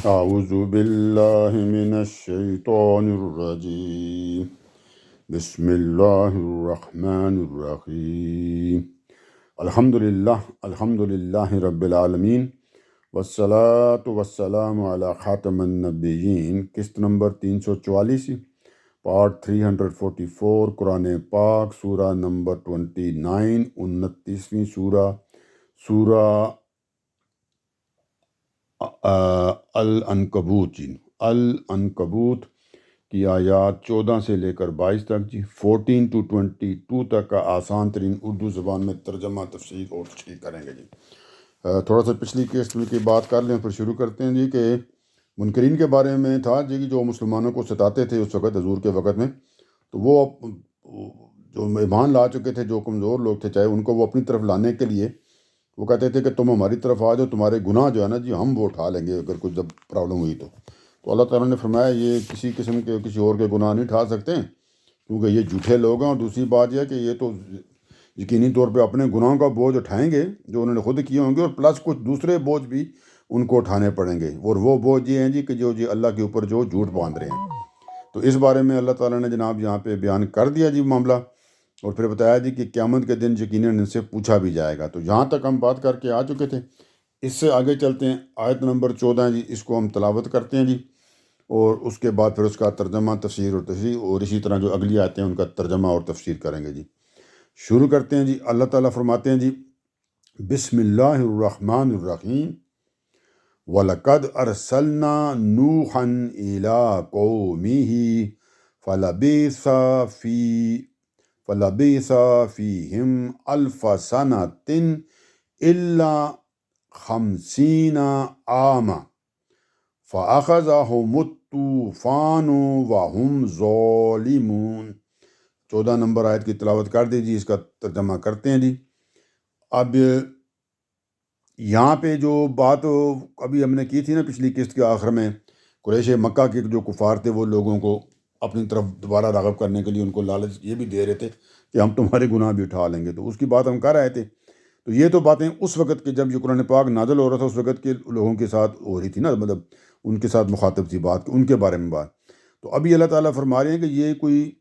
اعوذ باللہ من الشیطان الرجیم بسم اللہ الرحمن الرحیم الحمد للہ رب العالمین والصلاة والسلام علی خاتم النبیین۔ قسط نمبر 344، پارٹ 344، قرآن پاک، سورہ نمبر 29، 29ویں سورہ العنکبوت جی، العنکبوت کی آیات 14 سے لے کر 22 تک جی، 14 to 22 تک کا آسان ترین اردو زبان میں ترجمہ، تفسیر اور تشریح کریں گے جی۔ تھوڑا سا پچھلی قسط کی بات کر لیں، پھر شروع کرتے ہیں جی کہ منکرین کے بارے میں تھا جی، جو مسلمانوں کو ستاتے تھے اس وقت، حضور کے وقت میں، تو وہ جو ایمان لا چکے تھے، جو کمزور لوگ تھے، چاہے ان کو وہ اپنی طرف لانے کے لیے وہ کہتے تھے کہ تم ہماری طرف آ جاؤ، تمہارے گناہ جو ہے نا جی ہم وہ اٹھا لیں گے اگر کچھ جب پرابلم ہوئی تو اللہ تعالیٰ نے فرمایا یہ کسی قسم کے کسی اور کے گناہ نہیں اٹھا سکتے، کیونکہ یہ جھوٹے لوگ ہیں۔ اور دوسری بات یہ ہے کہ یہ تو یقینی طور پہ اپنے گناہوں کا بوجھ اٹھائیں گے جو انہوں نے خود کیے ہوں گے، اور پلس کچھ دوسرے بوجھ بھی ان کو اٹھانے پڑیں گے، اور وہ بوجھ یہ ہیں جی کہ جو جی اللہ کے اوپر جو جھوٹ باندھ رہے ہیں۔ تو اس بارے میں اللہ تعالیٰ نے جناب یہاں پہ بیان کر دیا جی معاملہ، اور پھر بتایا جی کہ قیامت کے دن یقیناً ان سے پوچھا بھی جائے گا۔ تو یہاں تک ہم بات کر کے آ چکے تھے، اس سے آگے چلتے ہیں۔ آیت نمبر 14 جی، اس کو ہم تلاوت کرتے ہیں جی، اور اس کے بعد پھر اس کا ترجمہ، تفسیر اور تشریح، اور اسی طرح جو اگلی آیتیں ہیں ان کا ترجمہ اور تفسیر کریں گے جی۔ شروع کرتے ہیں جی۔ اللہ تعالیٰ فرماتے ہیں جی، بسم اللہ الرحمن الرحیم، وَلَقَدْ أَرْسَلْنَا نُوحًا إِلَىٰ قَوْمِهِ فلبث فيهم ألف سنة إلا 50 عاما فأخذهم الطوفان وهم ظالمون۔ 14 نمبر آیت کی تلاوت کر دیجیے، اس کا ترجمہ کرتے ہیں جی۔ اب یہاں پہ جو بات ابھی ہم نے کی تھی نا پچھلی قسط کے آخر میں، قریش مکہ کے جو کفار تھے وہ لوگوں کو اپنی طرف دوبارہ راغب کرنے کے لیے ان کو لالچ یہ بھی دے رہے تھے کہ ہم تمہارے گناہ بھی اٹھا لیں گے، تو اس کی بات ہم کر رہے تھے۔ تو یہ تو باتیں اس وقت کے جب یہ قرآن پاک نازل ہو رہا تھا اس وقت کے لوگوں کے ساتھ ہو رہی تھی نا، مطلب ان کے ساتھ مخاطب تھی بات، ان کے بارے میں بات۔ تو ابھی اللہ تعالیٰ فرما رہے ہیں کہ یہ کوئی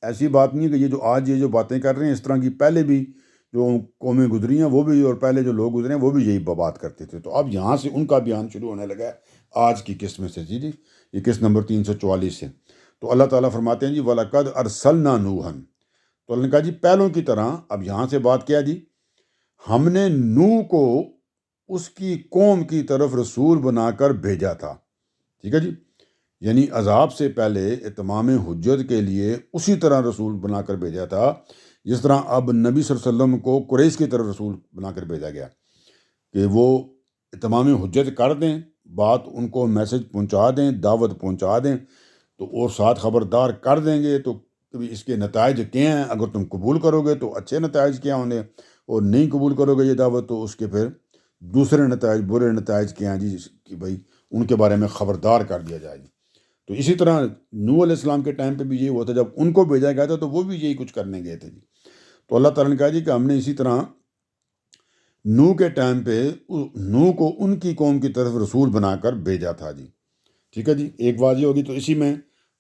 ایسی بات نہیں ہے کہ یہ جو آج یہ جو باتیں کر رہے ہیں اس طرح کی پہلے بھی جو قومیں گزری ہیں وہ بھی، اور پہلے جو لوگ گزرے ہیں وہ بھی یہی بات کرتے تھے۔ تو اب یہاں سے ان کا بیان شروع ہونے لگا ہے آج کی قسط میں سے جی، یہ قسط نمبر 344 سے۔ تو اللہ تعالیٰ فرماتے ہیں جی، وَلَقَدْ أَرْسَلْنَا نُوحًا، تو اللہ نے کہا جی پہلوں کی طرح اب یہاں سے بات کیا جی، ہم نے نوح کو اس کی قوم کی طرف رسول بنا کر بھیجا تھا، ٹھیک ہے جی، یعنی عذاب سے پہلے اتمام حجت کے لیے اسی طرح رسول بنا کر بھیجا تھا جس طرح اب نبی صلی اللہ علیہ وسلم کو قریش کی طرف رسول بنا کر بھیجا گیا کہ وہ اتمام حجت کر دیں، بات ان کو میسج پہنچا دیں، دعوت پہنچا دیں، تو اور ساتھ خبردار کر دیں گے تو کبھی اس کے نتائج کیا ہیں، اگر تم قبول کرو گے تو اچھے نتائج کیا ہوں گے، اور نہیں قبول کرو گے یہ دعوت تو اس کے پھر دوسرے نتائج، برے نتائج کیا ہیں جی، کہ بھائی ان کے بارے میں خبردار کر دیا جائے گی۔ تو اسی طرح نوح علیہ السلام کے ٹائم پہ بھی یہی ہوا تھا، جب ان کو بھیجا گیا تھا تو وہ بھی یہی کچھ کرنے گئے تھے جی۔ تو اللہ تعالیٰ نے کہا جی کہ ہم نے اسی طرح نوح کے ٹائم پہ نوح کو ان کی قوم کی طرف رسول بنا کر بھیجا تھا جی، ٹھیک ہے جی، ایک واضح ہوگی۔ تو اسی میں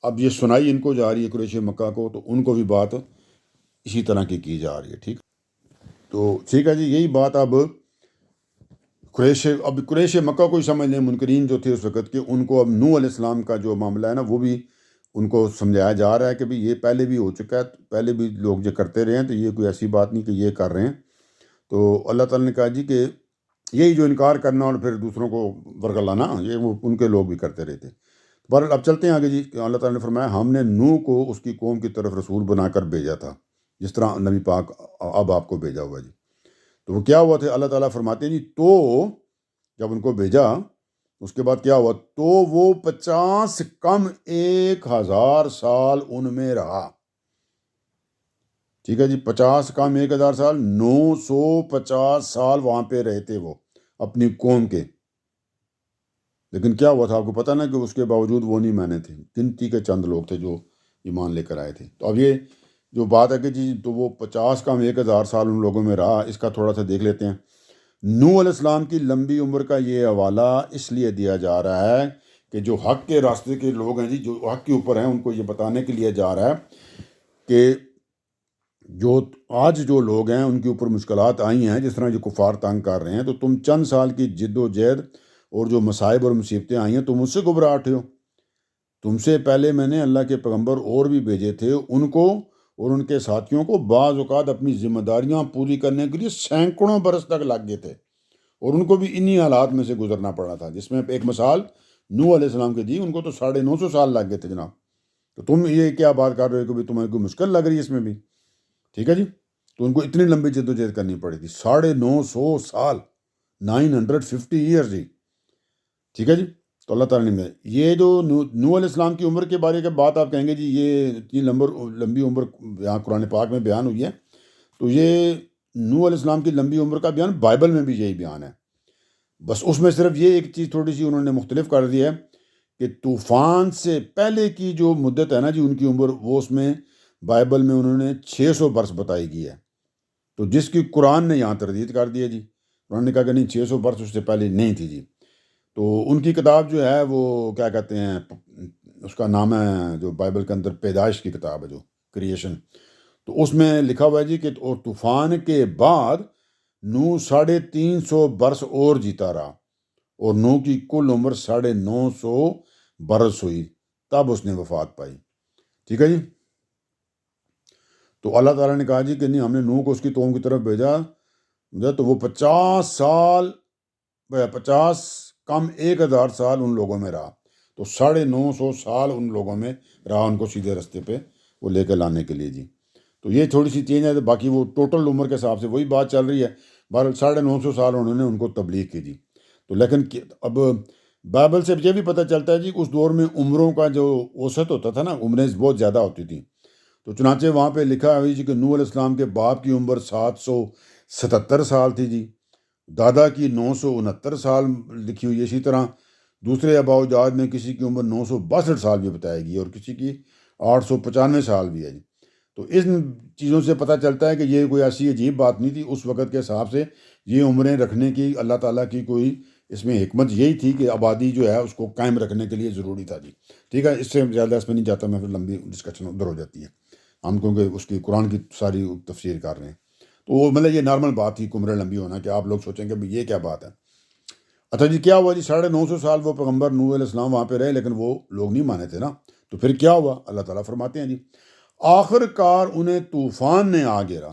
اب یہ سنائی ان کو جا رہی ہے قریش مکہ کو، تو ان کو بھی بات اسی طرح کی جا رہی ہے، ٹھیک۔ تو ٹھیک ہے جی، یہی بات اب قریش مکہ کو ہی سمجھ لیں، منکرین جو تھے اس وقت کے، ان کو اب نوح علیہ السلام کا جو معاملہ ہے نا وہ بھی ان کو سمجھایا جا رہا ہے کہ بھئی یہ پہلے بھی ہو چکا ہے، پہلے بھی لوگ جو کرتے رہے ہیں، تو یہ کوئی ایسی بات نہیں کہ یہ کر رہے ہیں۔ تو اللہ تعالیٰ نے کہا جی کہ یہی جو انکار کرنا اور پھر دوسروں کو ورگلانا، یہ وہ ان کے لوگ بھی کرتے رہتے۔ بہرحال اب چلتے ہیں آگے جی، کہ اللہ تعالیٰ نے فرمایا ہم نے نوح کو اس کی قوم کی طرف رسول بنا کر بھیجا تھا جس طرح نبی پاک اب آپ کو بھیجا ہوا جی۔ تو وہ کیا ہوا تھا، اللہ تعالیٰ فرماتے ہیں جی، تو جب ان کو بھیجا اس کے بعد کیا ہوا، تو وہ 50 کم 1000 سال ان میں رہا، ٹھیک ہے جی، 50 کم 1000 سال، 950 سال وہاں پہ رہتے وہ اپنی قوم کے۔ لیکن کیا ہوا تھا آپ کو پتہ نا کہ اس کے باوجود وہ نہیں مانے تھے، گنتی کے چند لوگ تھے جو ایمان لے کر آئے تھے۔ تو اب یہ جو بات ہے کہ جی تو وہ 50 کم 1000 سال ان لوگوں میں رہا، اس کا تھوڑا سا دیکھ لیتے ہیں۔ نوح علیہ السلام کی لمبی عمر کا یہ حوالہ اس لیے دیا جا رہا ہے کہ جو حق کے راستے کے لوگ ہیں جی، جو حق کے اوپر ہیں، ان کو یہ بتانے کے لیے جا رہا ہے کہ جو آج جو لوگ ہیں ان کے اوپر مشکلات آئی ہیں، جس طرح جو کفار تنگ کر رہے ہیں، تو تم چند سال کی جد و جہد اور جو مصائب اور مصیبتیں آئی ہیں، تم اس سے گھبراہ اٹھے ہو۔ تم سے پہلے میں نے اللہ کے پیغمبر اور بھی بھیجے تھے، ان کو اور ان کے ساتھیوں کو بعض اوقات اپنی ذمہ داریاں پوری کرنے کے لیے سینکڑوں برس تک لگ گئے تھے، اور ان کو بھی انہی حالات میں سے گزرنا پڑا تھا، جس میں ایک مثال نوح علیہ السلام کے دی، ان کو تو 950 سال لگ گئے تھے جناب۔ تو تم یہ کیا بات کر رہے ہو کہ بھی تمہیں کوئی مشکل لگ رہی ہے اس میں بھی؟ ٹھیک ہے جی، تو ان کو اتنی لمبی جدوجہد کرنی پڑی تھی، 950 سال، 950 ایئرز جی۔ ٹھیک ہے جی، تو اللہ تعالیٰ نے یہ جو نوح علیہ السلام کی عمر کے بارے کے بات آپ کہیں گے جی یہ اتنی لمبی عمر یہاں قرآن پاک میں بیان ہوئی ہے، تو یہ نوح علیہ السلام کی لمبی عمر کا بیان بائبل میں بھی یہی بیان ہے، بس اس میں صرف یہ ایک چیز تھوڑی سی انہوں نے مختلف کر دی ہے کہ طوفان سے پہلے کی جو مدت ہے نا جی ان کی عمر، وہ اس میں بائبل میں انہوں نے 600 برس بتائی گئی ہے، تو جس کی قرآن نے یہاں تردید کر دی ہے جی، قرآن نے کہا کہ نہیں 600 برس اس سے پہلے نہیں تھی جی۔ تو ان کی کتاب جو ہے وہ کیا کہتے ہیں، اس کا نام ہے جو بائبل کے اندر پیدائش کی کتاب ہے جو کریشن، تو اس میں لکھا ہوا ہے جی کہ اور طوفان کے بعد نوح 350 برس اور جیتا رہا، اور نوح کی کل عمر 950 برس ہوئی، تب اس نے وفات پائی۔ ٹھیک ہے جی، تو اللہ تعالیٰ نے کہا جی کہ نہیں، ہم نے نوح کو اس کی قوم کی طرف بھیجا، تو وہ 50 سال 50 کم 1000 سال ان لوگوں میں رہا، تو 950 سال ان لوگوں میں رہا ان کو سیدھے رستے پہ وہ لے کے لانے کے لیے جی۔ تو یہ تھوڑی سی چینج ہے، باقی وہ ٹوٹل عمر کے حساب سے وہی بات چل رہی ہے، بہرحال 950 سال انہوں نے ان کو تبلیغ کی جی۔ تو لیکن اب بائبل سے یہ بھی پتہ چلتا ہے جی اس دور میں عمروں کا جو اوسط ہوتا تھا نا، عمریں بہت زیادہ ہوتی تھیں، تو چنانچہ وہاں پہ لکھا ہے جی کہ نوح علیہ السلام کے باپ کی عمر 777 سال تھی جی، دادا کی 969 سال لکھی ہوئی ہے، اسی طرح دوسرے آباء و اجداد میں کسی کی عمر 962 سال بھی بتائی گئی اور کسی کی 895 سال بھی ہے جی۔ تو ان چیزوں سے پتہ چلتا ہے کہ یہ کوئی ایسی عجیب بات نہیں تھی، اس وقت کے حساب سے یہ عمریں رکھنے کی اللہ تعالیٰ کی کوئی اس میں حکمت یہی تھی کہ آبادی جو ہے اس کو قائم رکھنے کے لیے ضروری تھا جی۔ ٹھیک ہے، اس سے زیادہ اس میں نہیں جاتا میں، پھر لمبی ڈسکشن ادھر ہو جاتی ہے، ہم کیونکہ اس کی قرآن کی ساری تفسیر کر رہے ہیں، تو وہ مطلب یہ نارمل بات تھی عمریں لمبی ہونا، کہ آپ لوگ سوچیں کہ یہ کیا بات ہے۔ اچھا جی، کیا ہوا جی 950 سال وہ پیغمبر نوح علیہ السلام وہاں پہ رہے، لیکن وہ لوگ نہیں مانے تھے نا، تو پھر کیا ہوا؟ اللہ تعالیٰ فرماتے ہیں جی آخر کار انہیں طوفان نے آ گھیرا۔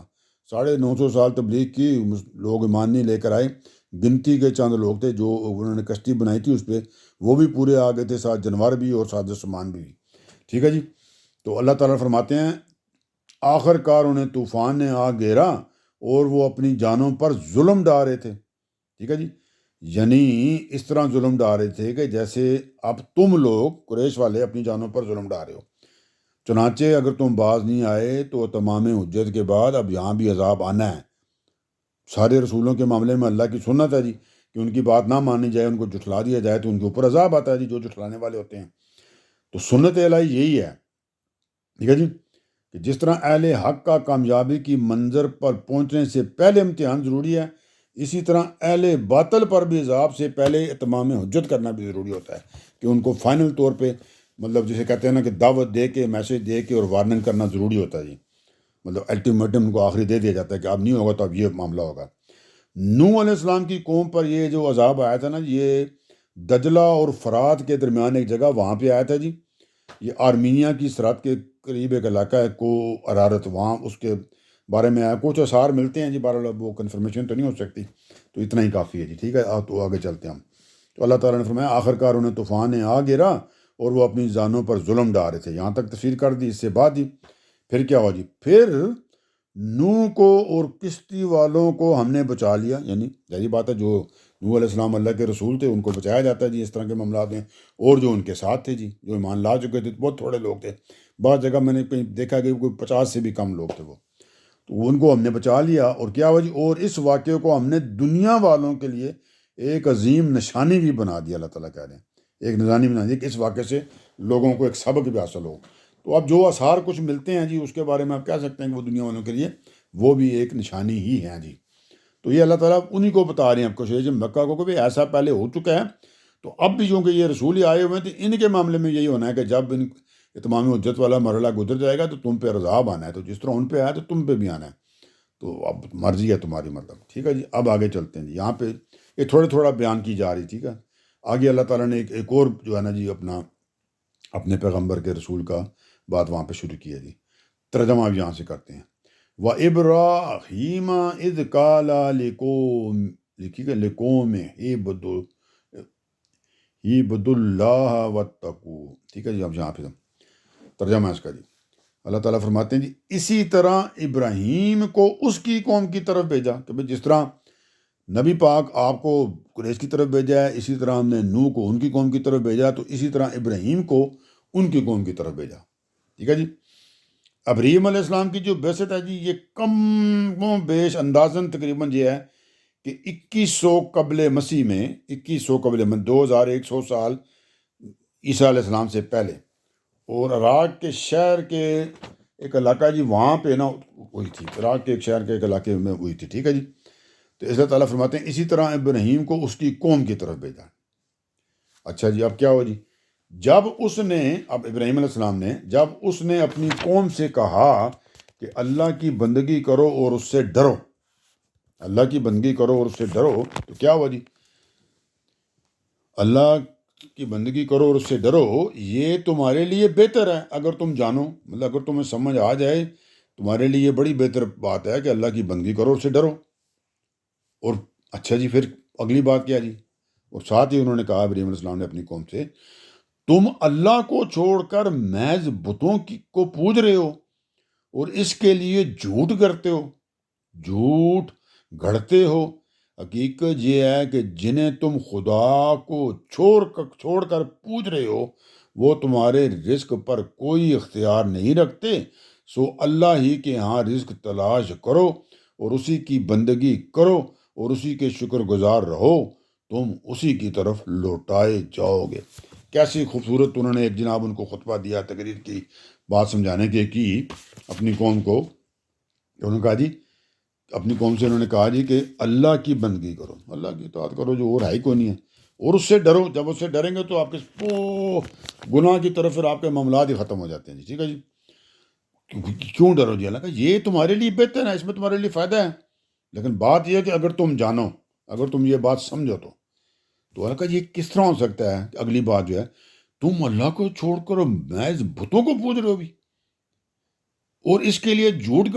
950 سال تبلیغ کی، لوگ ایمان نہیں لے کر آئے، گنتی کے چند لوگ تھے جو انہوں نے کشتی بنائی تھی اس پہ، وہ بھی پورے آ گئے تھے، ساتھ جانور بھی اور ساتھ سامان بھی۔ ٹھیک ہے جی، تو اللہ تعالیٰ فرماتے ہیں آخر کار انہیں طوفان نے آ گھیرا اور وہ اپنی جانوں پر ظلم ڈھا رہے تھے۔ ٹھیک ہے جی، یعنی اس طرح ظلم ڈھا رہے تھے کہ جیسے اب تم لوگ قریش والے اپنی جانوں پر ظلم ڈھا رہے ہو، چنانچہ اگر تم باز نہیں آئے تو تمام حجت کے بعد اب یہاں بھی عذاب آنا ہے۔ سارے رسولوں کے معاملے میں اللہ کی سنت ہے جی کہ ان کی بات نہ مانی جائے، ان کو جھٹلا دیا جائے تو ان کے اوپر عذاب آتا ہے جی، جو جھٹلانے والے ہوتے ہیں۔ تو سنت الہی یہی ہے، ٹھیک ہے جی، کہ جس طرح اہل حق کا کامیابی کی منظر پر پہنچنے سے پہلے امتحان ضروری ہے، اسی طرح اہل باطل پر بھی عذاب سے پہلے اتمام حجت کرنا بھی ضروری ہوتا ہے، کہ ان کو فائنل طور پہ مطلب جسے کہتے ہیں نا کہ دعوت دے کے، میسج دے کے اور وارننگ کرنا ضروری ہوتا ہے جی، مطلب الٹیمیٹم ان کو آخری دے دیا جاتا ہے کہ اب نہیں ہوگا تو اب یہ معاملہ ہوگا۔ نوح علیہ السلام کی قوم پر یہ جو عذاب آیا تھا نا، یہ دجلہ اور فرات کے درمیان ایک جگہ وہاں پہ آیا تھا جی، یہ آرمینیا کی سرحد کے قریب ایک علاقہ ہے کو ارارت، وہاں اس کے بارے میں کچھ آثار ملتے ہیں جی، بہرحال وہ کنفرمیشن تو نہیں ہو سکتی، تو اتنا ہی کافی ہے جی۔ ٹھیک ہے، تو آگے چلتے ہیں ہم۔ تو اللہ تعالیٰ نے فرمایا آخر کار انہیں طوفان نے آ گھیرا اور وہ اپنی جانوں پر ظلم ڈھا رہے تھے، یہاں تک تفسیر کر دی۔ اس سے بعد ہی پھر کیا ہوا جی، پھر نوح کو اور کشتی والوں کو ہم نے بچا لیا، یعنی ظاہری بات ہے جو نوح علیہ السلام اللہ کے رسول تھے ان کو بچایا جاتا ہے جی اس طرح کے معاملات میں، اور جو ان کے ساتھ تھے جی، جو ایمان لا چکے تھے، بہت تھوڑے لوگ تھے، بعض جگہ میں نے کہیں دیکھا کہ کوئی 50 سے بھی کم لوگ تھے وہ، تو ان کو ہم نے بچا لیا۔ اور کیا ہوا جی، اور اس واقعے کو ہم نے دنیا والوں کے لیے ایک عظیم نشانی بھی بنا دیا، اللہ تعالیٰ کہہ رہے ہیں ایک نشانی بنا دی کہ اس واقعے سے لوگوں کو ایک سبق بھی حاصل ہو۔ تو اب جو آثار کچھ ملتے ہیں جی اس کے بارے میں آپ کہہ سکتے ہیں کہ وہ دنیا والوں کے لیے وہ بھی ایک نشانی ہی ہیں جی۔ تو یہ اللہ تعالیٰ انہی کو بتا رہے ہیں آپ کو شیخ مکہ کو کہ بھی ایسا پہلے ہو چکا ہے، تو اب بھی چونکہ یہ رسول ہی آئے ہوئے ہیں تو ان کے معاملے میں یہی ہونا ہے کہ جب ان اتمام حجت والا مرحلہ گزر جائے گا تو تم پہ عذاب آنا ہے، تو جس طرح ان پہ آیا تو تم پہ بھی آنا ہے، تو اب مرضی ہے تمہاری، مطلب ٹھیک ہے جی۔ اب آگے چلتے ہیں جی، یہاں پہ یہ تھوڑا بیان کی جا رہی، ٹھیک ہے۔ آگے اللہ تعالیٰ نے ایک اور جو ہے نا جی اپنے پیغمبر کے رسول کا بات وہاں پہ شروع کیا جی، ترجمہ اب یہاں سے کرتے ہیں۔ وَإِبْرَاهِيمَ إِذْ قَالَ لِقَوْمِهِ اعْبُدُوا اللَّهَ وَاتَّقُوهُ، ٹھیک ہے جی۔ اب یہاں پہ ترجمہ ہے اس کا جی، اللہ تعالیٰ فرماتے ہیں جی اسی طرح ابراہیم کو اس کی قوم کی طرف بھیجا، کہ جس طرح نبی پاک آپ کو قریش کی طرف بھیجا ہے، اسی طرح ہم نے نوح کو ان کی قوم کی طرف بھیجا، تو اسی طرح ابراہیم کو ان کی قوم کی طرف بھیجا، ٹھیک ہے جی۔ ابراہیم علیہ السلام کی جو بعثت ہے جی، یہ کم و بیش اندازاً تقریباً یہ ہے کہ 2100 قبل مسیح میں، 2100 قبل 2100 سال عیسیٰ علیہ السلام سے پہلے، اور عراق کے شہر کے ایک علاقہ جی وہاں پہ نا ہوئی تھی، عراق کے ایک شہر کے ایک علاقے میں ہوئی تھی، ٹھیک ہے جی۔ تو اللہ تعالیٰ فرماتے ہیں اسی طرح ابراہیم کو اس کی قوم کی طرف بھیجا۔ اچھا جی، اب کیا ہوا جی، جب اس نے، اب ابراہیم علیہ السلام نے جب اس نے اپنی قوم سے کہا کہ اللہ کی بندگی کرو اور اس سے ڈرو، اللہ کی بندگی کرو اور اس سے ڈرو، تو کیا ہوا جی، اللہ کی بندگی کرو اور اس سے ڈرو، یہ تمہارے لیے بہتر ہے اگر تم جانو، مطلب اگر تمہیں سمجھ آ جائے، تمہارے لیے یہ بڑی بہتر بات ہے کہ اللہ کی بندگی کرو اور اس سے ڈرو۔ اور اچھا جی، پھر اگلی بات کیا جی، اور ساتھ ہی انہوں نے کہا ابراہیم علیہ السلام نے اپنی قوم سے، تم اللہ کو چھوڑ کر محض بتوں کو پوج رہے ہو اور اس کے لیے جھوٹ کرتے ہو، جھوٹ گھڑتے ہو۔ حقیقت یہ ہے کہ جنہیں تم خدا کو چھوڑ کر پوج رہے ہو وہ تمہارے رزق پر کوئی اختیار نہیں رکھتے، سو اللہ ہی کے ہاں رزق تلاش کرو اور اسی کی بندگی کرو اور اسی کے شکر گزار رہو، تم اسی کی طرف لوٹائے جاؤ گے۔ کیسی خوبصورت انہوں نے ایک جناب ان کو خطبہ دیا، تقریر کی، بات سمجھانے کی اپنی قوم کو۔ انہوں نے کہا جی، اپنی قوم سے انہوں نے کہا جی کہ اللہ کی بندگی کرو، اللہ کی اطاعت کرو جو اور ہے ہی کوئی نہیں ہے، اور اس سے ڈرو۔ جب اس سے ڈریں گے تو آپ کے گناہ کی طرف پھر آپ کے معاملات ہی ختم ہو جاتے ہیں جی، ٹھیک ہے جی۔ کیوں ڈرو جی، اللہ کا یہ تمہارے لیے بہتر ہے، اس میں تمہارے لیے فائدہ ہے، لیکن بات یہ ہے کہ اگر تم جانو، اگر تم یہ بات سمجھو تو اللہ کا یہ کس طرح ہو سکتا ہے، اگلی بات جو ہے، تم اللہ کو چھوڑ کر محض بتوں کو پوج رہے ہو بھی، اور اس کے لیے جھوٹ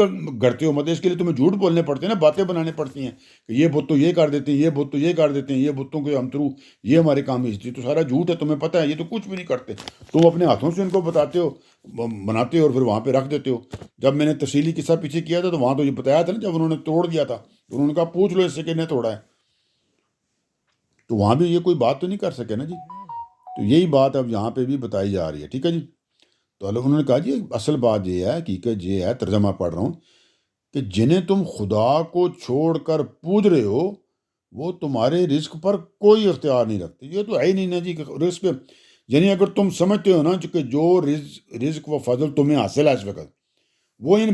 گڑتے ہو، مطلب اس کے لیے تمہیں جھوٹ بولنے پڑتے ہیں نا، باتیں بنانے پڑتی ہیں کہ یہ بت تو یہ کر دیتے ہیں، یہ بت تو یہ کر دیتے ہیں، یہ بتوں کے ہم تھرو یہ ہمارے کام ہسٹری، تو سارا جھوٹ ہے، تمہیں پتہ ہے یہ تو کچھ بھی نہیں کرتے، تم اپنے ہاتھوں سے ان کو بتاتے ہو، بناتے ہو اور پھر وہاں پہ رکھ دیتے ہو۔ جب میں نے تفصیلی قصہ پیچھے کیا تھا تو وہاں تو یہ بتایا تھا نا، جب انہوں نے توڑ دیا تھا تو انہوں نے کہا پوچھ لو اس سے کہ نے توڑا ہے، تو وہاں بھی یہ کوئی بات تو نہیں کر سکے نا جی۔ تو یہی بات اب یہاں پہ بھی بتائی جا رہی ہے، ٹھیک ہے جی۔ تو انہوں نے کہا جی اصل بات یہ ہے، حقیقت یہ ہے، ترجمہ پڑھ رہا ہوں، کہ جنہیں تم خدا کو چھوڑ کر پوج رہے ہو وہ تمہارے رزق پر کوئی اختیار نہیں رکھتے۔ یہ تو ہے ہی نہیں نا جی کہ رزق، یعنی اگر تم سمجھتے ہو نا کہ جو رزق و فضل تمہیں حاصل ہے اس وقت وہ ان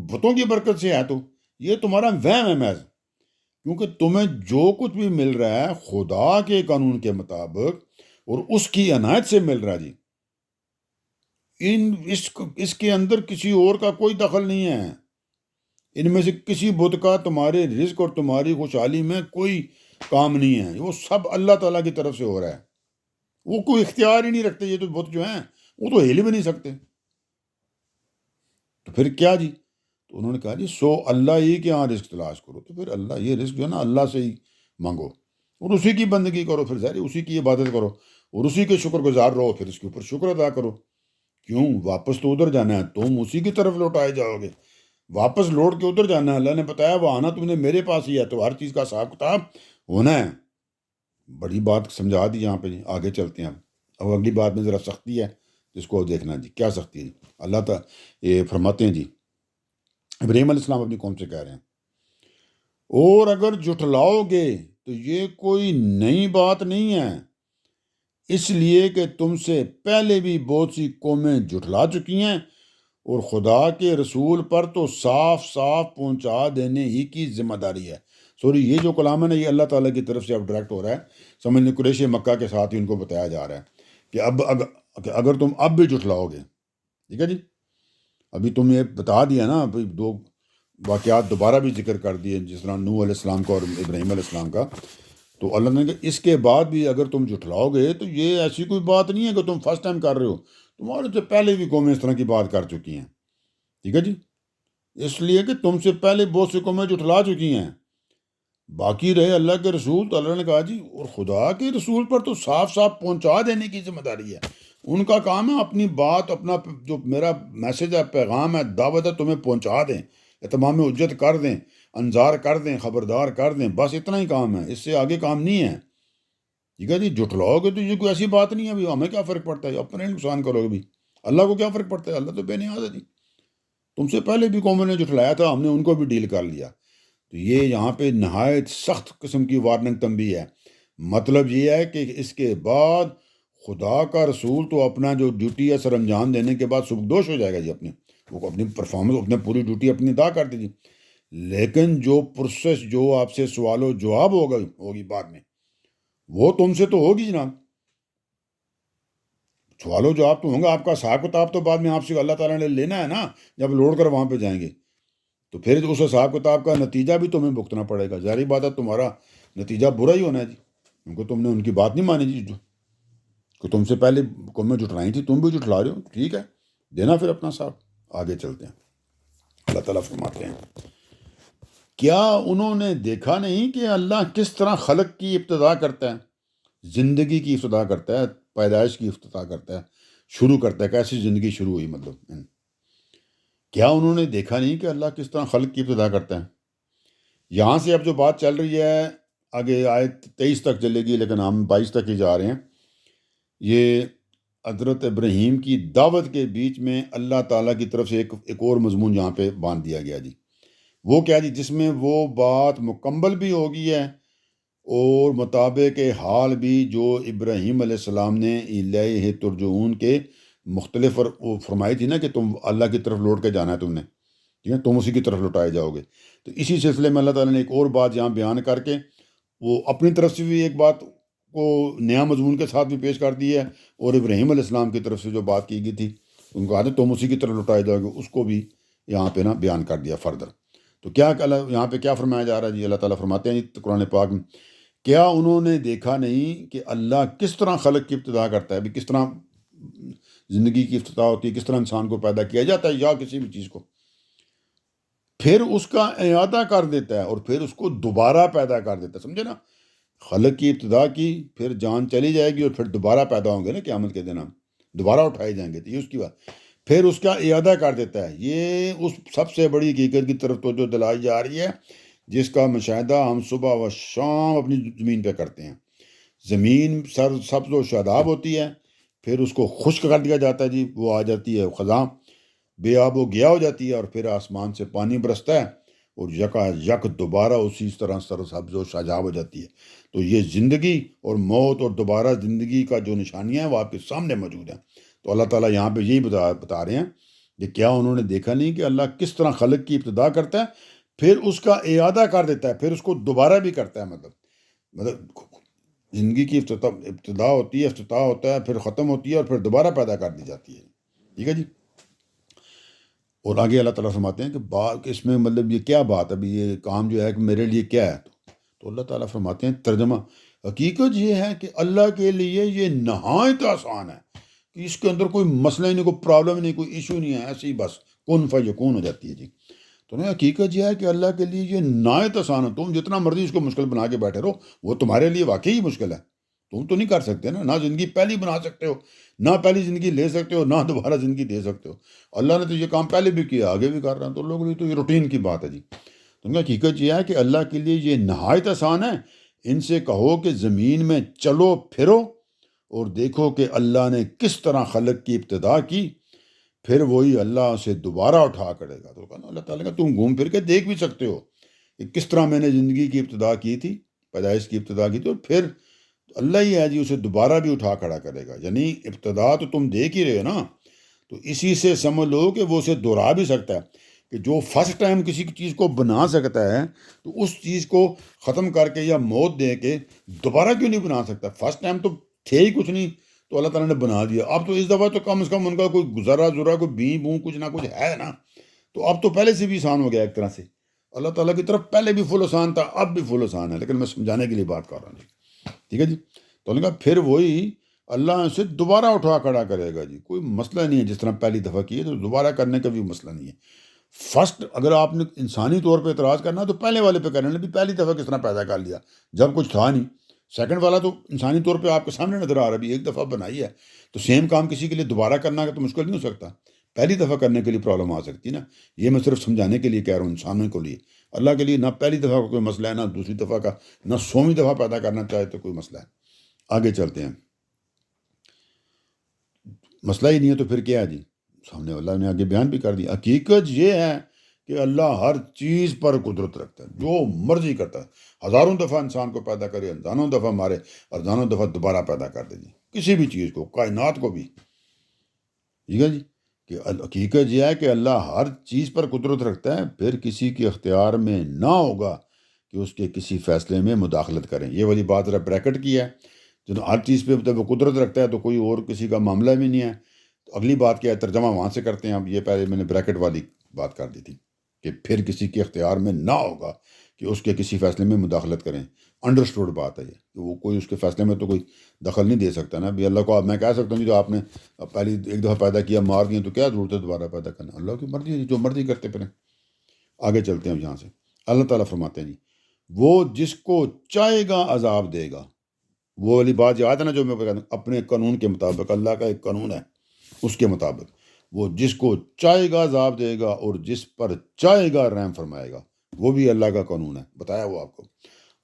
بتوں کی برکت سے ہے، تو یہ تمہارا وہم ہے محض، کیونکہ تمہیں جو کچھ بھی مل رہا ہے خدا کے قانون کے مطابق اور اس کی عنایت سے مل رہا ہے جی، اس کے اندر کسی اور کا کوئی دخل نہیں ہے، ان میں سے کسی بت کا تمہارے رزق اور تمہاری خوشحالی میں کوئی کام نہیں ہے، وہ سب اللہ تعالیٰ کی طرف سے ہو رہا ہے، وہ کوئی اختیار ہی نہیں رکھتے، یہ تو بت جو ہیں وہ تو ہل بھی نہیں سکتے، تو پھر کیا جی، تو انہوں نے کہا جی سو اللہ ہی کے ہاں رزق تلاش کرو، تو پھر اللہ یہ رزق جو ہے نا اللہ سے ہی مانگو اور اسی کی بندگی کرو، پھر ظاہر اسی کی عبادت کرو اور اسی کے شکر گزار رہو، پھر اس کے اوپر شکر ادا کرو، کیوں واپس تو ادھر جانا ہے، تم اسی کی طرف لوٹائے جاؤ گے، واپس لوٹ کے ادھر جانا ہے، اللہ نے بتایا وہ آنا تم نے میرے پاس ہی ہے، تو ہر چیز کا حساب کتاب ہونا ہے۔ بڑی بات سمجھا دی یہاں پہ جی، آگے چلتے ہیں اب اگلی بات میں ذرا سختی ہے جس کو دیکھنا جی، کیا سختی ہے جی، اللہ تعالیٰ یہ فرماتے ہیں جی، ابراہیم علیہ السلام اپنی قوم سے کہہ رہے ہیں، اور اگر جھٹلاؤ گے تو یہ کوئی نئی بات نہیں ہے، اس لیے کہ تم سے پہلے بھی بہت سی قومیں جھٹلا چکی ہیں اور خدا کے رسول پر تو صاف صاف پہنچا دینے ہی کی ذمہ داری ہے، سوری یہ جو کلام ہے نا، یہ اللہ تعالیٰ کی طرف سے اب ڈائریکٹ ہو رہا ہے. سمجھ لیں قریش مکہ کے ساتھ ہی ان کو بتایا جا رہا ہے کہ کہ اگر تم اب بھی جھٹلاؤ گے. ٹھیک ہے جی. ابھی تم یہ بتا دیا نا، ابھی 2 واقعات دوبارہ بھی ذکر کر دیے، جس طرح نوح علیہ السلام کا اور ابراہیم علیہ السلام کا. تو اللہ نے کہا اس کے بعد بھی اگر تم جھٹلاؤ گے تو یہ ایسی کوئی بات نہیں ہے کہ تم فرسٹ ٹائم کر رہے ہو، تمہارے سے پہلے بھی قومیں اس طرح کی بات کر چکی ہیں. ٹھیک ہے جی. اس لیے کہ تم سے پہلے بہت سی قومیں جھٹلا چکی ہیں. باقی رہے اللہ کے رسول، تو اللہ نے کہا جی اور خدا کے رسول پر تو صاف صاف پہنچا دینے کی ذمہ داری ہے. ان کا کام ہے اپنی بات، اپنا جو میرا میسج ہے، پیغام ہے، دعوت ہے، تمہیں پہنچا دیں، اتمام حجت کر دیں، انذار کر دیں، خبردار کر دیں. بس اتنا ہی کام ہے، اس سے آگے کام نہیں ہے. ٹھیک ہے جی. جھٹلاؤ گے تو یہ کوئی ایسی بات نہیں ہے. ابھی ہمیں کیا فرق پڑتا ہے، اپنے نقصان کرو گے بھی، اللہ کو کیا فرق پڑتا ہے، اللہ تو بے نیاز ہے جی. تم سے پہلے بھی قوموں نے جھٹلایا تھا، ہم نے ان کو بھی ڈیل کر لیا. تو یہ یہاں پہ نہایت سخت قسم کی وارننگ تنبیہ ہے. مطلب یہ ہے کہ اس کے بعد خدا کا رسول تو اپنا جو ڈیوٹی ہے سر انجام دینے کے بعد سبکدوش ہو جائے گا جی. وہ اپنی پرفارمنس، اپنے پوری ڈیوٹی اپنی ادا کر دیجیے. لیکن جو پروسیس، جو آپ سے سوال و جواب ہوگی بعد میں، وہ تم سے تو ہوگی جناب. سوال و جواب تو ہوں گا، آپ کا حساب کتاب تو بعد میں آپ سے اللہ تعالیٰ نے لینا ہے نا، جب لوڑ کر وہاں پہ جائیں گے. تو پھر اس حساب کتاب کا نتیجہ بھی تمہیں بھگتنا پڑے گا. ظاہری بات ہے تمہارا نتیجہ برا ہی ہونا ہے جی، کیونکہ تم نے ان کی بات نہیں مانی جی. جو کہ تم سے پہلے قومیں جھٹلائی تھی، تم بھی جھٹلا رہے ہو. ٹھیک ہے، دینا پھر اپنا صاحب. آگے چلتے ہیں. اللہ تعالیٰ فرماتے ہیں، کیا انہوں نے دیکھا نہیں کہ اللہ کس طرح خلق کی ابتدا کرتا ہے، زندگی کی ابتدا کرتا ہے، پیدائش کی ابتدا کرتا ہے، شروع کرتا ہے. کیسی زندگی شروع ہوئی، مطلب کیا انہوں نے دیکھا نہیں کہ اللہ کس طرح خلق کی ابتدا کرتا ہے. یہاں سے اب جو بات چل رہی ہے آگے آیت 23 تک چلے گی، لیکن ہم 22 تک ہی جا رہے ہیں. یہ حضرت ابراہیم کی دعوت کے بیچ میں اللہ تعالیٰ کی طرف سے ایک اور مضمون یہاں پہ باندھ دیا گیا جی. وہ کیا جی، جس میں وہ بات مکمل بھی ہو گئی ہے اور مطابق حال بھی جو ابراہیم علیہ السلام نے الیہ ترجعون کے مختلف وہ فرمائی تھی نا کہ تم اللہ کی طرف لوٹ کے جانا ہے تم نے. ٹھیک ہے، تم اسی کی طرف لوٹائے جاؤ گے. تو اسی سلسلے میں اللہ تعالیٰ نے ایک اور بات یہاں بیان کر کے وہ اپنی طرف سے بھی ایک بات کو نیا مضمون کے ساتھ بھی پیش کر دی ہے، اور ابراہیم علیہ السلام کی طرف سے جو بات کی گئی تھی ان کو آتے تم اسی کی طرف لوٹائے جاؤ گے، اس کو بھی یہاں پہ نا بیان کر دیا فردر. تو کیا اللہ یہاں پہ کیا فرمایا جا رہا ہے جی؟ اللہ تعالیٰ فرماتے ہیں قرآن پاک میں، کیا انہوں نے دیکھا نہیں کہ اللہ کس طرح خلق کی ابتدا کرتا ہے، کس طرح زندگی کی ابتدا ہوتی ہے، کس طرح انسان کو پیدا کیا جاتا ہے یا کسی بھی چیز کو، پھر اس کا اعادہ کر دیتا ہے اور پھر اس کو دوبارہ پیدا کر دیتا ہے. سمجھے نا، خلق کی ابتدا کی، پھر جان چلی جائے گی اور پھر دوبارہ پیدا ہوں گے نا قیامت کے دن، ہم دوبارہ اٹھائے جائیں گے. تو یہ اس کی بات، پھر اس کا اعادہ کر دیتا ہے. یہ اس سب سے بڑی حقیقت کی طرف تو جو دلائی جا رہی ہے، جس کا مشاہدہ ہم صبح و شام اپنی زمین پہ کرتے ہیں. زمین سبز و شاداب ہوتی ہے، پھر اس کو خشک کر دیا جاتا ہے جی، وہ آ جاتی ہے خزاں، بے آب و گیا ہو جاتی ہے، اور پھر آسمان سے پانی برستا ہے اور یکا یک دوبارہ اسی طرح سبز و شاداب ہو جاتی ہے. تو یہ زندگی اور موت اور دوبارہ زندگی کا جو نشانیاں ہیں وہ آپ کے سامنے موجود ہیں. تو اللہ تعالیٰ یہاں پہ یہی بتا رہے ہیں کہ کیا انہوں نے دیکھا نہیں کہ اللہ کس طرح خلق کی ابتدا کرتا ہے، پھر اس کا اعادہ کر دیتا ہے، پھر اس کو دوبارہ بھی کرتا ہے. مطلب زندگی کی ابتدا ہوتی ہے، افتتاح ہوتا ہے، پھر ختم ہوتی ہے اور پھر دوبارہ پیدا کر دی جاتی ہے. ٹھیک ہے جی. اور آگے اللہ تعالیٰ فرماتے ہیں کہ اس میں مطلب یہ کیا بات، ابھی یہ کام جو ہے کہ میرے لیے کیا ہے. تو اللہ تعالیٰ فرماتے ہیں ترجمہ، حقیقت یہ ہے کہ اللہ کے لیے یہ نہایت آسان ہے کہ اس کے اندر کوئی مسئلہ ہی نہیں، کوئی پرابلم نہیں، کوئی ایشو نہیں ہے، ایسے ہی بس کن فیکون ہو جاتی ہے جی. تو نہیں، حقیقت یہ ہے کہ اللہ کے لیے یہ نہایت آسان ہے. تم جتنا مرضی اس کو مشکل بنا کے بیٹھے رہو، وہ تمہارے لیے واقعی ہی مشکل ہے. تم تو نہیں کر سکتے نا، نہ زندگی پہلی بنا سکتے ہو، نہ پہلی زندگی لے سکتے ہو، نہ دوبارہ زندگی دے سکتے ہو. اللہ نے تو یہ کام پہلے بھی کیا، آگے بھی کر رہا ہے، تو لوگوں کے لیے تو یہ روٹین کی بات ہے جی. تو حقیقت یہ ہے کہ اللہ کے لیے یہ نہایت آسان ہے. ان سے کہو کہ زمین میں چلو پھرو اور دیکھو کہ اللہ نے کس طرح خلق کی ابتدا کی، پھر وہی اللہ اسے دوبارہ اٹھا کرے گا. تو کہا اللہ تعالیٰ کا تم گھوم پھر کے دیکھ بھی سکتے ہو کہ کس طرح میں نے زندگی کی ابتدا کی تھی، پیدائش کی ابتدا کی تھی، اور پھر اللہ ہی ہے جی اسے دوبارہ بھی اٹھا کھڑا کرے گا. یعنی ابتدا تو تم دیکھ ہی رہے ہو نا، تو اسی سے سمجھ لو کہ وہ اسے دوہرا بھی سکتا ہے. کہ جو فرسٹ ٹائم کسی چیز کو بنا سکتا ہے تو اس چیز کو ختم کر کے یا موت دے کے دوبارہ کیوں نہیں بنا سکتا؟ فرسٹ ٹائم تو تھے ہی کچھ نہیں، تو اللہ تعالیٰ نے بنا دیا. اب تو اس دفعہ تو کم از کم ان کا کوئی گزارا زورا کوئی بی بوں کچھ نہ کچھ ہے نا، تو اب تو پہلے سے بھی آسان ہو گیا ایک طرح سے. اللہ تعالیٰ کی طرف پہلے بھی فل آسان تھا، اب بھی فل آسان ہے، لیکن میں سمجھانے کے لیے بات کر رہا ہوں جی. ٹھیک ہے جی. تو انہوں نے کہا پھر وہی اللہ اسے دوبارہ اٹھا کھڑا کرے گا جی. کوئی مسئلہ نہیں ہے، جس طرح پہلی دفعہ کی ہے تو دوبارہ کرنے کا بھی مسئلہ نہیں ہے. فرسٹ اگر آپ نے انسانی طور پہ اعتراض کرنا تو پہلے والے پہ کرنے بھی پہلی دفعہ کس طرح پیدا کر لیا جب کچھ تھا نہیں. سیکنڈ والا تو انسانی طور پہ آپ کے سامنے نظر آ رہا ہے، بھی ایک دفعہ بنائی ہے تو سیم کام کسی کے لیے دوبارہ کرنا تو مشکل نہیں ہو سکتا. پہلی دفعہ کرنے کے لیے پرابلم آ سکتی نا. یہ میں صرف سمجھانے کے لیے کہہ رہا ہوں انسانوں کو لیے. اللہ کے لیے نہ پہلی دفعہ کا کوئی مسئلہ ہے، نہ دوسری دفعہ کا، نہ 100ویں دفعہ پیدا کرنا چاہے تو کوئی مسئلہ ہے. آگے چلتے ہیں. مسئلہ ہی نہیں ہے تو پھر کیا ہے جی؟ سامنے اللہ نے آگے بیان بھی کر دیا. حقیقت یہ ہے کہ اللہ ہر چیز پر قدرت رکھتا ہے، جو مرضی کرتا ہے. ہزاروں دفعہ انسان کو پیدا کرے، ہزاروں دفعہ مارے، اور ہزاروں دفعہ دوبارہ پیدا کر دے جی. کسی بھی چیز کو، کائنات کو بھی. ٹھیک ہے جی. کہ حقیقت یہ ہے کہ اللہ ہر چیز پر قدرت رکھتا ہے، پھر کسی کے اختیار میں نہ ہوگا کہ اس کے کسی فیصلے میں مداخلت کریں. یہ والی بات ذرا بریکٹ کی ہے. جو ہر چیز پہ جب وہ قدرت رکھتا ہے تو کوئی اور کسی کا معاملہ بھی نہیں ہے. تو اگلی بات کیا ہے، ترجمہ وہاں سے کرتے ہیں. اب یہ پہلے میں نے بریکٹ والی بات کر دی تھی کہ پھر کسی کے اختیار میں نہ ہوگا کہ اس کے کسی فیصلے میں مداخلت کریں. انڈرسٹوڈ بات ہے یہ کہ وہ کوئی اس کے فیصلے میں تو کوئی دخل نہیں دے سکتا نا. بھی اللہ کو میں کہہ سکتا ہوں جو آپ نے پہلی ایک دفعہ پیدا کیا مار دیا تو کیا ضرورت ہے دوبارہ پیدا کرنا؟ اللہ کی مرضی ہے، جو مرضی کرتے پھریں. آگے چلتے ہیں اب یہاں سے. اللہ تعالیٰ فرماتے ہیں جی وہ جس کو چاہے گا عذاب دے گا. وہ والی بات یاد ہے نا جو میں کہتا ہوں، اپنے قانون کے مطابق. اللہ کا ایک قانون ہے، اس کے مطابق وہ جس کو چاہے گا عذاب دے گا اور جس پر چاہے گا رحم فرمائے گا. وہ بھی اللہ کا قانون ہے، بتایا وہ آپ کو.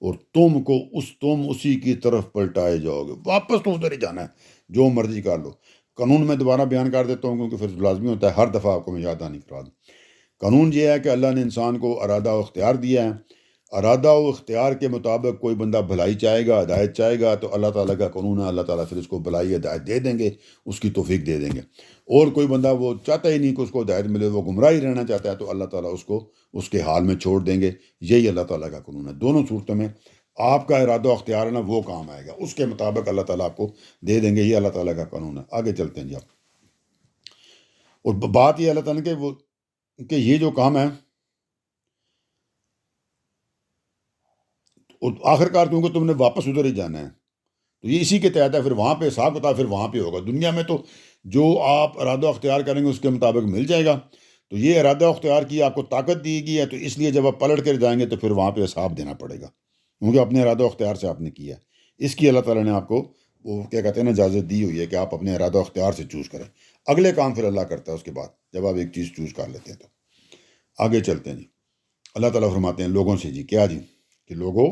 اور تم اسی کی طرف پلٹائے جاؤ گے، واپس تو ادھر ہی جانا ہے، جو مرضی کر لو. قانون میں دوبارہ بیان کر دیتا ہوں کیونکہ پھر لازمی ہوتا ہے ہر دفعہ آپ کو میں یاد آنی کرا دوں. قانون یہ ہے کہ اللہ نے انسان کو ارادہ و اختیار دیا ہے. ارادہ و اختیار کے مطابق کوئی بندہ بھلائی چاہے گا، ہدایت چاہے گا تو اللہ تعالیٰ کا قانون ہے، اللہ تعالیٰ پھر اس کو بھلائی ہدایت دے دیں گے، اس کی توفیق دے دیں گے. اور کوئی بندہ وہ چاہتا ہی نہیں کہ اس کو ہدایت ملے، وہ گمراہی رہنا چاہتا ہے تو اللہ تعالیٰ اس کو اس کے حال میں چھوڑ دیں گے. یہی اللہ تعالیٰ کا قانون ہے. دونوں صورتوں میں آپ کا ارادہ و اختیار ہے نا، وہ کام آئے گا، اس کے مطابق اللہ تعالیٰ آپ کو دے دیں گے. یہ اللہ تعالیٰ کا قانون ہے. آگے چلتے ہیں جی آپ. اور بات یہ اللہ تعالیٰ کہ یہ جو کام ہے آخر کار کیونکہ تم نے واپس ادھر ہی جانا ہے تو یہ اسی کے تحت ہے. پھر وہاں پہ حساب کتاب پھر وہاں پہ ہوگا. دنیا میں تو جو آپ ارادہ اختیار کریں گے اس کے مطابق مل جائے گا. تو یہ ارادہ اختیار کی آپ کو طاقت دی گئی ہے، تو اس لیے جب آپ پلٹ کر جائیں گے تو پھر وہاں پہ حساب دینا پڑے گا، کیونکہ اپنے ارادہ اختیار سے آپ نے کیا ہے. اس کی اللہ تعالیٰ نے آپ کو وہ کیا کہتے ہیں نا اجازت دی ہوئی ہے کہ آپ اپنے ارادہ اختیار سے چوز کریں. اگلے کام پھر اللہ کرتا ہے اس کے بعد جب آپ ایک چیز چوز کر لیتے ہیں تو. آگے چلتے ہیں جی. اللہ تعالیٰ فرماتے ہیں لوگوں سے جی کیا جی کہ لوگوں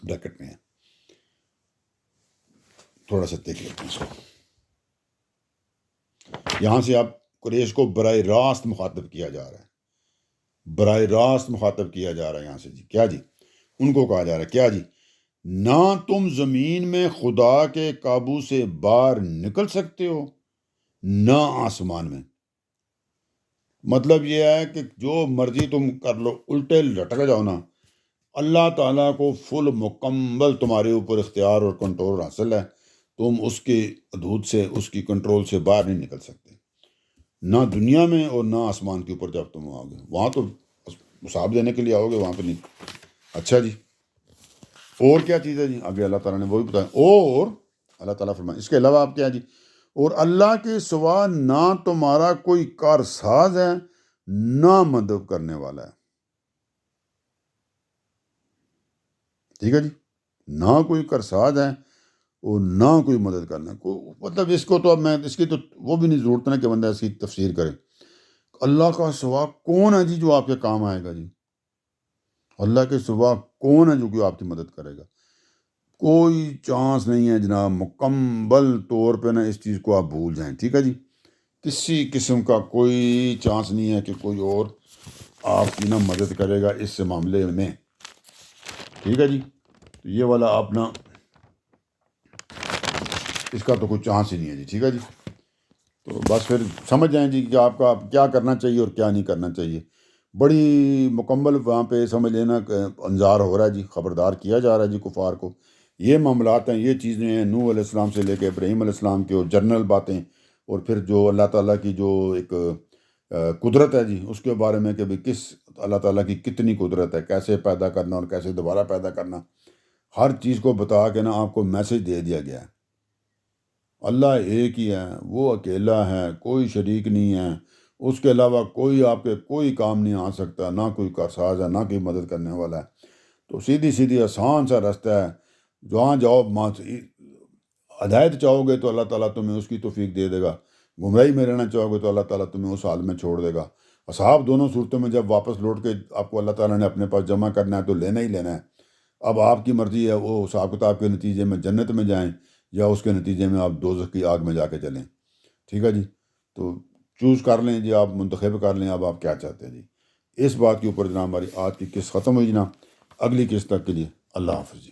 بریکٹ میں ہے، تھوڑا سا دیکھ لیتے ہیں اس کو. یہاں سے آپ قریش کو براہ راست مخاطب کیا جا رہا ہے، براہ راست مخاطب کیا جا رہا ہے. یہاں سے جی کیا جی ان کو کہا جا رہا ہے کیا جی نہ تم زمین میں خدا کے قابو سے باہر نکل سکتے ہو نہ آسمان میں. مطلب یہ ہے کہ جو مرضی تم کر لو، الٹے لٹک جاؤ نا، اللہ تعالیٰ کو فل مکمل تمہارے اوپر اختیار اور کنٹرول حاصل ہے. تم اس کے حدود سے، اس کی کنٹرول سے باہر نہیں نکل سکتے، نہ دنیا میں اور نہ آسمان کے اوپر. جب تم آؤ گے وہاں تو حساب دینے کے لیے آؤ گے، وہاں پہ نہیں. اچھا جی اور کیا چیز ہے جی آگے اللہ تعالیٰ نے وہی بتایا. اور اللہ تعالیٰ فرمائے اس کے علاوہ آپ کیا جی اور اللہ کے سوا نہ تمہارا کوئی کارساز ہے نہ مدد کرنے والا ہے. ٹھیک ہے جی، نہ کوئی کارساز ہے اور نہ کوئی مدد کرنا کو. مطلب اس کو تو اب میں اس کی تو وہ بھی نہیں ضرورت نا کہ بندہ اس کی تفسیر کرے. اللہ کا سوا کون ہے جی جو آپ کے کام آئے گا جی؟ اللہ کے سوا کون ہے جو کہ آپ کی مدد کرے گا؟ کوئی چانس نہیں ہے جناب. مکمل طور پہ نا اس چیز کو آپ بھول جائیں. ٹھیک ہے جی، کسی قسم کا کوئی چانس نہیں ہے کہ کوئی اور آپ کی نا مدد کرے گا اس معاملے میں. ٹھیک ہے جی، تو یہ والا آپ نا اس کا تو کوئی چانس ہی نہیں ہے جی. ٹھیک ہے جی. تو بس پھر سمجھ جائیں جی کہ آپ کا کیا کرنا چاہیے اور کیا نہیں کرنا چاہیے. بڑی مکمل وہاں پہ سمجھ لینا کہ انذار ہو رہا ہے جی، خبردار کیا جا رہا ہے جی کفار کو. یہ معاملات ہیں، یہ چیزیں ہیں نوح علیہ السلام سے لے کے ابراہیم علیہ السلام کی، اور جنرل باتیں، اور پھر جو اللہ تعالیٰ کی جو ایک قدرت ہے جی، اس کے بارے میں کہ بھی کس اللہ تعالیٰ کی کتنی قدرت ہے، کیسے پیدا کرنا اور کیسے دوبارہ پیدا کرنا، ہر چیز کو بتا کے نا آپ کو میسج دے دیا گیا ہے. اللہ ایک ہی ہے، وہ اکیلا ہے، کوئی شریک نہیں ہے، اس کے علاوہ کوئی آپ کے کوئی کام نہیں آ سکتا، نہ کوئی کارساز ہے، نہ کوئی مدد کرنے والا ہے. تو سیدھی سیدھی آسان سا راستہ ہے، جہاں جاؤ ہدایت چاہو گے تو اللہ تعالیٰ تمہیں اس کی توفیق دے دے گا، گمراہی میں رہنا چاہو گے تو اللہ تعالیٰ تمہیں اس حال میں چھوڑ دے گا. اصحاب دونوں صورتوں میں جب واپس لوٹ کے آپ کو اللہ تعالیٰ نے اپنے پاس جمع کرنا ہے تو لینا ہی لینا ہے. اب آپ کی مرضی ہے، وہ حساب کتاب کے نتیجے میں جنت میں جائیں یا اس کے نتیجے میں آپ دوزخ کی آگ میں جا کے چلیں. ٹھیک ہے جی، تو چوز کر لیں جی، آپ منتخب کر لیں اب آپ کیا چاہتے ہیں جی. اس بات کے اوپر جناب ہماری آج کی قسط ختم ہوئی جناب. اگلی قسط تک کے لیے اللہ حافظ جی.